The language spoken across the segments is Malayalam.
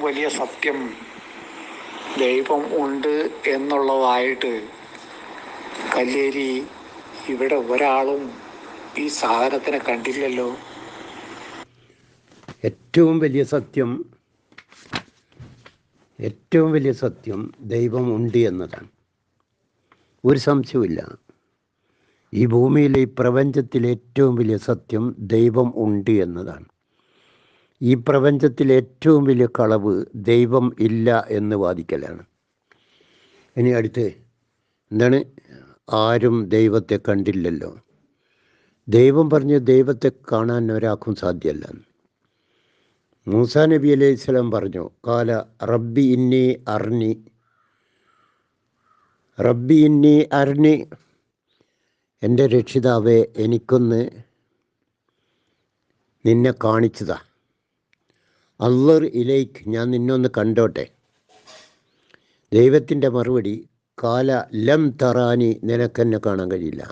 വലിയ സത്യം ദൈവം ഉണ്ട് എന്നുള്ളതായിട്ട് കല്ലേരി ഇവിടെ ഒരാളും ഈ സാധനത്തിനെ കണ്ടില്ലല്ലോ. ഏറ്റവും വലിയ സത്യം ദൈവം ഉണ്ട് എന്നതാണ്. ഒരു സംശയവുമില്ല. ഈ ഭൂമിയിലെ ഈ പ്രപഞ്ചത്തിലെ ഏറ്റവും വലിയ സത്യം ദൈവം ഉണ്ട് എന്നതാണ്. ഈ പ്രപഞ്ചത്തിലെ ഏറ്റവും വലിയ കളവ് ദൈവം ഇല്ല എന്ന് വാദിക്കലാണ്. ഇനി അടുത്ത് എന്താണ്? ആരും ദൈവത്തെ കണ്ടില്ലല്ലോ. ദൈവം പറഞ്ഞ് ദൈവത്തെ കാണാൻ ഒരാൾക്കും സാധ്യമല്ല. മൂസാ നബി അലൈഹി സ്വലാം പറഞ്ഞു, കാല റബ്ബി ഇന്നി അർനി, എൻ്റെ രക്ഷിതാവേ എനിക്കൊന്ന് നിന്നെ കാണിച്ചതാ. അള്ളർ ഇലൈക്ക്, ഞാൻ നിന്നൊന്ന് കണ്ടോട്ടെ. ദൈവത്തിൻ്റെ മറുപടി, കാല ലം തറാനി, നിനക്കെന്നെ കാണാൻ കഴിയില്ല.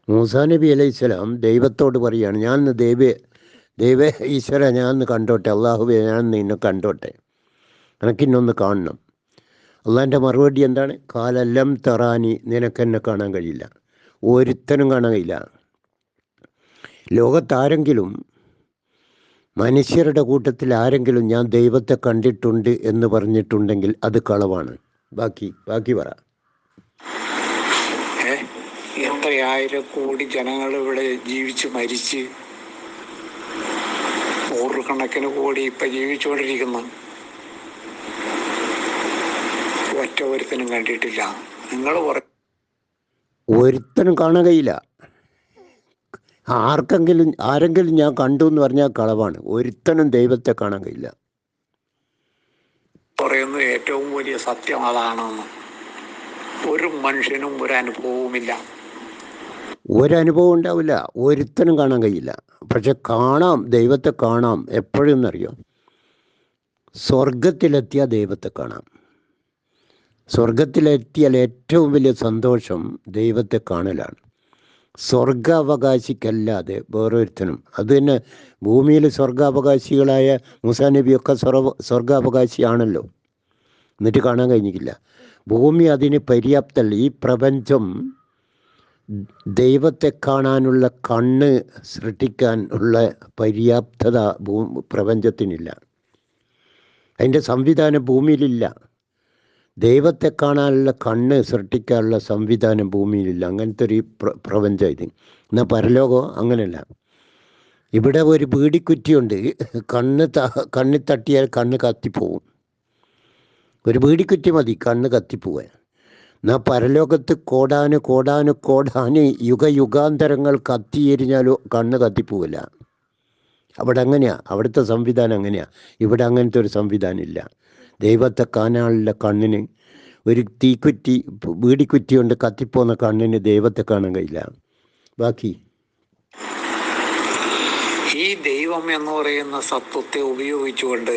മൂസാ നബി അലൈഹി സ്വലാം ദൈവത്തോട് പറയുകയാണ്, ഞാൻ ദൈവേ ഈശ്വര, ഞാൻ കണ്ടോട്ടെ, അള്ളാഹുവേ ഞാൻ നിന്നെ കണ്ടോട്ടെ, എനിക്കിന്നൊന്ന് കാണണം. അള്ളാഹിൻ്റെ മറുപടി എന്താണ്? കാല ലം തറാനി, നിനക്കെന്നെ കാണാൻ കഴിയില്ല. ഒരുത്തനും കാണാൻ കഴിയില്ല. ലോകത്താരെങ്കിലും, മനുഷ്യരുടെ കൂട്ടത്തിൽ ആരെങ്കിലും ഞാൻ ദൈവത്തെ കണ്ടിട്ടുണ്ട് എന്ന് പറഞ്ഞിട്ടുണ്ടെങ്കിൽ അത് കളവാണ്. ബാക്കി പറ. എത്രയായിരം കോടി ജനങ്ങൾ ഇവിടെ ജീവിച്ച് മരിച്ച്, നൂറുകണക്കിന് കോടി ഇപ്പം ജീവിച്ചുകൊണ്ടിരിക്കുന്നു. ഒറ്റ ഒരുത്തനും കണ്ടിട്ടില്ല. നിങ്ങൾ ഒരുത്തനും കാണാൻ കഴിയില്ല. ആരെങ്കിലും ഞാൻ കണ്ടു എന്ന് പറഞ്ഞാൽ കളവാണ്. ഒരുത്തനും ദൈവത്തെ കാണാൻ കഴിയില്ല. പറയുന്നു ഏറ്റവും വലിയ സത്യം അതാണെന്ന്. ഒരു മനുഷ്യനും ഒരനുഭവവുമില്ല. ഒരനുഭവം ഉണ്ടാവില്ല. ഒരുത്തനും കാണാൻ കഴിയില്ല. പക്ഷെ കാണാം, ദൈവത്തെ കാണാം. എപ്പോഴെന്നറിയോ? സ്വർഗത്തിലെത്തിയാൽ ദൈവത്തെ കാണാം. സ്വർഗത്തിലെത്തിയാൽ ഏറ്റവും വലിയ സന്തോഷം ദൈവത്തെ കാണലാണ്. സ്വർഗാവകാശിക്കല്ലാതെ വേറൊരുത്തനും. അത് തന്നെ ഭൂമിയിൽ സ്വർഗാവകാശികളായ മൂസാ നബിയൊക്കെ സ്വർഗാവകാശിയാണല്ലോ, എന്നിട്ട് കാണാൻ കഴിഞ്ഞിട്ടില്ല. ഭൂമി അതിന് പര്യാപ്തമല്ല. ഈ പ്രപഞ്ചം ദൈവത്തെ കാണാനുള്ള കണ്ണ് സൃഷ്ടിക്കാൻ ഉള്ള പര്യാപ്തത പ്രപഞ്ചത്തിനില്ല. അതിൻ്റെ സംവിധാനം ഭൂമിയിലില്ല. ദൈവത്തെ കാണാനുള്ള കണ്ണ് സൃഷ്ടിക്കാനുള്ള സംവിധാനം ഭൂമിയിലില്ല. അങ്ങനത്തെ ഒരു പ്രപഞ്ചം ഇത്. എന്നാൽ പരലോകം അങ്ങനെയല്ല. ഇവിടെ ഒരു ബീഡിക്കുറ്റിയുണ്ട്, കണ്ണിൽ തട്ടിയാൽ കണ്ണ് കത്തിപ്പോവും. ഒരു ബീഡിക്കുറ്റി മതി കണ്ണ് കത്തിപ്പോവാൻ. എന്നാൽ പരലോകത്ത് കോടാന് യുഗാന്തരങ്ങൾ കത്തിയെരിഞ്ഞാലോ കണ്ണ് കത്തിപ്പോവില്ല. അവിടെ അങ്ങനെയാണ്, അവിടുത്തെ സംവിധാനം അങ്ങനെയാണ്. ഇവിടെ അങ്ങനത്തെ ഒരു സംവിധാനം ഇല്ല. ദൈവത്തെ കാണാനുള്ള കണ്ണിന്, ഒരു ബീഡിക്കുറ്റി കൊണ്ട് കത്തിപ്പോകുന്ന കണ്ണിന് ദൈവത്തെ കാണാൻ കഴിയില്ല. ബാക്കി ഈ ദൈവം എന്ന് പറയുന്ന സത്വത്തെ ഉപയോഗിച്ചുകൊണ്ട്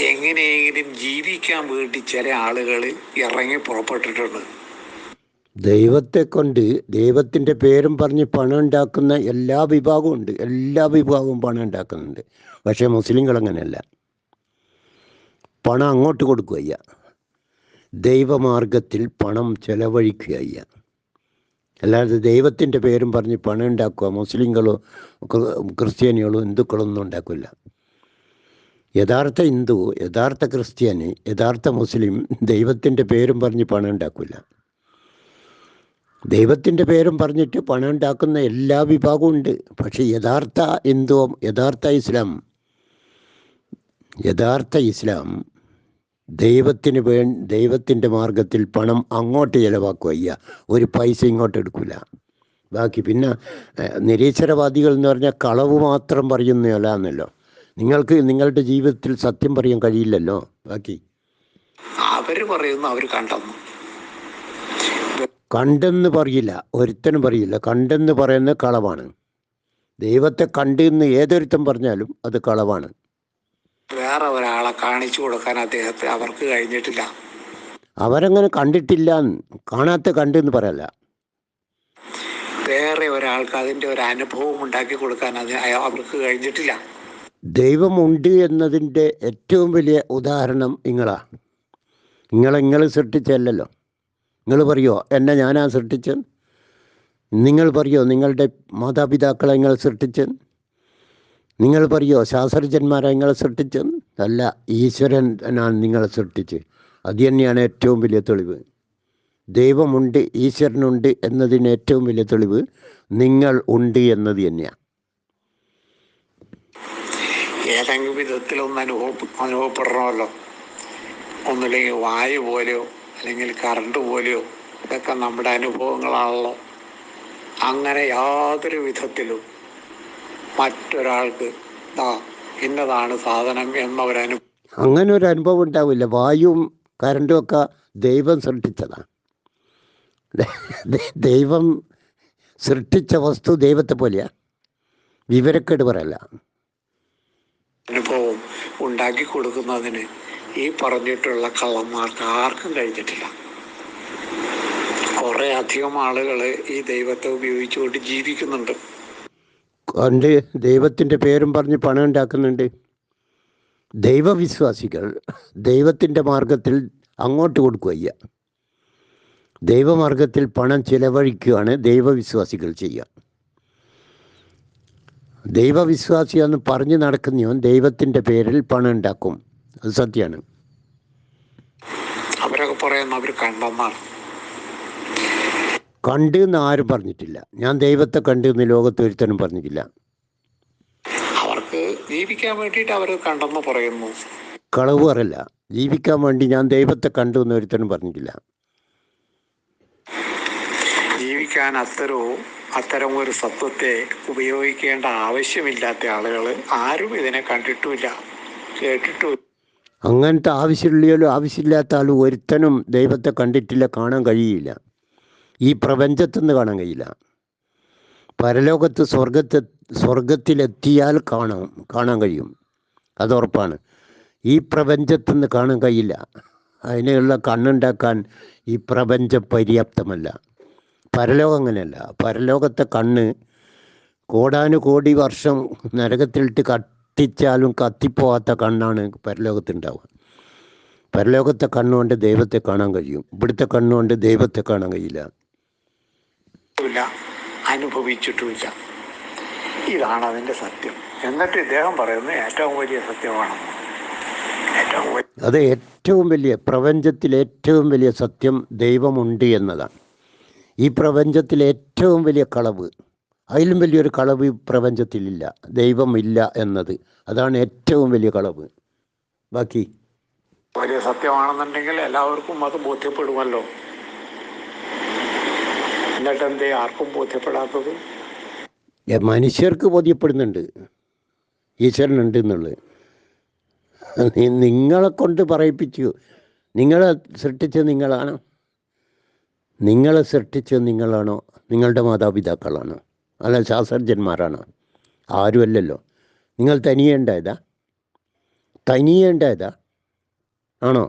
എങ്ങനെയെങ്കിലും ജീവിക്കാൻ വേണ്ടി ചില ആളുകൾ ഇറങ്ങി പുറപ്പെട്ടിട്ടുണ്ട്. ദൈവത്തെ കൊണ്ട്, ദൈവത്തിൻ്റെ പേരും പറഞ്ഞ് പണം ഉണ്ടാക്കുന്ന എല്ലാ വിഭാഗവും പണം ഉണ്ടാക്കുന്നുണ്ട്. പക്ഷേ മുസ്ലിങ്ങൾ അങ്ങനെയല്ല. പണം അങ്ങോട്ട് കൊടുക്കുകയ്യ, ദൈവമാർഗത്തിൽ പണം ചെലവഴിക്കുകയ്യ. അല്ലാതെ ദൈവത്തിൻ്റെ പേരും പറഞ്ഞ് പണം ഉണ്ടാക്കുക മുസ്ലിങ്ങളോ ക്രിസ്ത്യാനികളോ ഹിന്ദുക്കളോ ഒന്നും ഉണ്ടാക്കില്ല. യഥാർത്ഥ ഹിന്ദു, യഥാർത്ഥ ക്രിസ്ത്യാനി, യഥാർത്ഥ മുസ്ലിം ദൈവത്തിൻ്റെ പേരും പറഞ്ഞ് പണം ഉണ്ടാക്കില്ല. ദൈവത്തിൻ്റെ പേരും പറഞ്ഞിട്ട് പണം ഉണ്ടാക്കുന്ന എല്ലാ വിഭാഗവും ഉണ്ട്. പക്ഷെ യഥാർത്ഥ ഹിന്ദുവും യഥാർത്ഥ ഇസ്ലാം ദൈവത്തിൻ്റെ മാർഗത്തിൽ പണം അങ്ങോട്ട് ചിലവാക്കുക, ഒരു പൈസ ഇങ്ങോട്ട് എടുക്കില്ല. ബാക്കി പിന്നെ നിരീശ്വരവാദികൾ എന്ന് പറഞ്ഞാൽ കളവ് മാത്രം പറയുന്നതല്ല എന്നല്ലോ. നിങ്ങൾക്ക് നിങ്ങളുടെ ജീവിതത്തിൽ സത്യം പറയാൻ കഴിയില്ലല്ലോ. ബാക്കി അവര് പറയുന്നു അവർ കണ്ടെന്ന് പറയില്ല, ഒരുത്തനും പറയില്ല. കണ്ടെന്ന് പറയുന്നത് കളവാണ്. ദൈവത്തെ കണ്ടെന്ന് ഏതൊരുത്തൻ പറഞ്ഞാലും അത് കളവാണ്. വേറെ ഒരാളെ കാണിച്ചു കൊടുക്കാൻ അവർക്ക് കഴിഞ്ഞിട്ടില്ല. അവരങ്ങനെ കണ്ടിട്ടില്ല, കാണാത്ത കണ്ടെന്ന് പറയല്ല. വേറെ ഒരാൾക്ക് അതിൻ്റെ ഒരു അനുഭവം ഉണ്ടാക്കി കൊടുക്കാൻ അവർക്ക് കഴിഞ്ഞിട്ടില്ല. ദൈവമുണ്ട് എന്നതിൻ്റെ ഏറ്റവും വലിയ ഉദാഹരണം നിങ്ങൾ സൃഷ്ടിച്ചല്ലോ. നിങ്ങൾ പറയോ എന്നെ ഞാനാ സൃഷ്ടിച്ചൻ? നിങ്ങൾ പറയോ നിങ്ങളുടെ മാതാപിതാക്കളെ നിങ്ങൾ സൃഷ്ടിച്ചൻ? നിങ്ങൾ പറയോ ശാസ്ത്രജ്ഞന്മാരെ നിങ്ങൾ സൃഷ്ടിച്ചൻ? അല്ല, ഈശ്വരനാണ് നിങ്ങളെ സൃഷ്ടിച്ച്. അത് തന്നെയാണ് ഏറ്റവും വലിയ തെളിവ്. ദൈവമുണ്ട്, ഈശ്വരനുണ്ട് എന്നതിന് ഏറ്റവും വലിയ തെളിവ് നിങ്ങൾ ഉണ്ട് എന്നത് തന്നെയാണ്. ഏതെങ്കിലും വിധത്തിലൊന്ന് അനുഭവപ്പെടണമല്ലോ. ഒന്നുമില്ലെങ്കിൽ വായു പോലെയോ അല്ലെങ്കിൽ കറണ്ട് പോലെയോ, ഇതൊക്കെ നമ്മുടെ അനുഭവങ്ങളാണല്ലോ. അങ്ങനെ യാതൊരു വിധത്തിലും മറ്റൊരാൾക്ക് ഇന്നതാണ് സാധനം എന്നൊരനുഭവം അങ്ങനെ ഒരു അനുഭവം ഉണ്ടാവില്ല. വായുവും കറണ്ടും ഒക്കെ ദൈവം സൃഷ്ടിച്ചതാണ്. ദൈവം സൃഷ്ടിച്ച വസ്തു ദൈവത്തെ പോലെയാണ്. വിവരക്കേട് പറയല്ല. അനുഭവം ഉണ്ടാക്കി കൊടുക്കുന്നതിന് ഈ പറഞ്ഞിട്ടുള്ള കള്ളന്മാർക്ക് ആർക്കും കഴിഞ്ഞിട്ടില്ല. കുറെ അധികം ആളുകൾ ഈ ദൈവത്തെ ഉപയോഗിച്ചുകൊണ്ട് ജീവിക്കുന്നുണ്ട്. കണ്ട് ദൈവത്തിൻ്റെ പേരും പറഞ്ഞ് പണം ഉണ്ടാക്കുന്നുണ്ട്. ദൈവവിശ്വാസികൾ ദൈവത്തിൻ്റെ മാർഗത്തിൽ അങ്ങോട്ട് കൊടുക്കുകയ്യ. ദൈവമാർഗത്തിൽ പണം ചിലവഴിക്കുകയാണ് ദൈവവിശ്വാസികൾ ചെയ്യുക. ദൈവവിശ്വാസിയാന്ന് പറഞ്ഞ് നടക്കുന്നവൻ ദൈവത്തിൻ്റെ പേരിൽ പണം ഉണ്ടാക്കും. അത് സത്യമാണ്. അവരൊക്കെ പറയുന്ന അവർ കണ്ടെന്നാണ്. കണ്ട് എന്ന് ആരും പറഞ്ഞിട്ടില്ല. ഞാൻ ദൈവത്തെ കണ്ട് എന്ന് ലോകത്ത് ഒരുത്തനും പറഞ്ഞിട്ടില്ല. അവർക്ക് ജീവിക്കാൻ വേണ്ടിയിട്ട് അവർ കണ്ടെന്ന് പറയുന്നു. കളവ് പറയല്ല. ജീവിക്കാൻ വേണ്ടി ഞാൻ ദൈവത്തെ കണ്ടു എന്ന് ഒരുത്തനും പറഞ്ഞിട്ടില്ല. ജീവിക്കാൻ അത്തരം ഒരു സത്വത്തെ ഉപയോഗിക്കേണ്ട ആവശ്യമില്ലാത്ത ആളുകൾ ആരും ഇതിനെ കണ്ടിട്ടുമില്ല, കേട്ടിട്ടുമില്ല. അങ്ങനത്തെ ആവശ്യമില്ലാത്ത ആൾ ഒരുത്തനും ദൈവത്തെ കണ്ടിട്ടില്ല, കാണാൻ കഴിയില്ല. ഈ പ്രപഞ്ചത്തിൽ നിന്ന് കാണാൻ കഴിയില്ല. പരലോകത്ത് സ്വർഗത്തിലെത്തിയാൽ കാണാൻ കഴിയും. അതുറപ്പാണ്. ഈ പ്രപഞ്ചത്തിൽ നിന്ന് കാണാൻ കഴിയില്ല. അതിനുള്ള കണ്ണുണ്ടാക്കാൻ ഈ പ്രപഞ്ചം പര്യാപ്തമല്ല. പരലോകം അങ്ങനെയല്ല. പരലോകത്തെ കണ്ണ് കോടാനുകോടി വർഷം നരകത്തിലിട്ട് കത്തിച്ചാലും കത്തിപ്പോവാത്ത കണ്ണാണ് പരലോകത്തുണ്ടാവുക. പരലോകത്തെ കണ്ണുകൊണ്ട് ദൈവത്തെ കാണാൻ കഴിയും. ഇവിടുത്തെ കണ്ണുകൊണ്ട് ദൈവത്തെ കാണാൻ കഴിയില്ല. അനുഭവിച്ചിട്ടുമില്ല. ഇതാണ് അതിൻ്റെ സത്യം. എന്നിട്ട് ഇദ്ദേഹം പറയുന്നത് ഏറ്റവും വലിയ സത്യമാണ്. അത് ഏറ്റവും വലിയ പ്രപഞ്ചത്തിൽ ഏറ്റവും വലിയ സത്യം ദൈവമുണ്ട് എന്നതാണ്. ഈ പ്രപഞ്ചത്തിലെ ഏറ്റവും വലിയ കളവ്, അതിലും വലിയൊരു കളവ് ഈ പ്രപഞ്ചത്തിലില്ല. ദൈവമില്ല എന്നത്, അതാണ് ഏറ്റവും വലിയ കളവ്. ബാക്കി വലിയ സത്യമാണെന്നുണ്ടെങ്കിൽ എല്ലാവർക്കും അത് ബോധ്യപ്പെടുമല്ലോ. എന്നിട്ട് എന്തേ ആർക്കും ബോധ്യപ്പെടാത്തത്? മനുഷ്യർക്ക് ബോധ്യപ്പെടുന്നുണ്ട് ഈശ്വരനുണ്ട് എന്നുള്ളത്. നിങ്ങളെ കൊണ്ട് പറയിപ്പിച്ചു. നിങ്ങളെ സൃഷ്ടിച്ചത് നിങ്ങളാണോ? നിങ്ങളെ സൃഷ്ടിച്ചത് നിങ്ങളാണോ? നിങ്ങളുടെ മാതാപിതാക്കളാണോ? അല്ല ശാസ്ത്രജ്ഞന്മാരാണോ? ആരുമല്ലല്ലോ. നിങ്ങൾ തനിയെ ഉണ്ടായതാ ആണോ?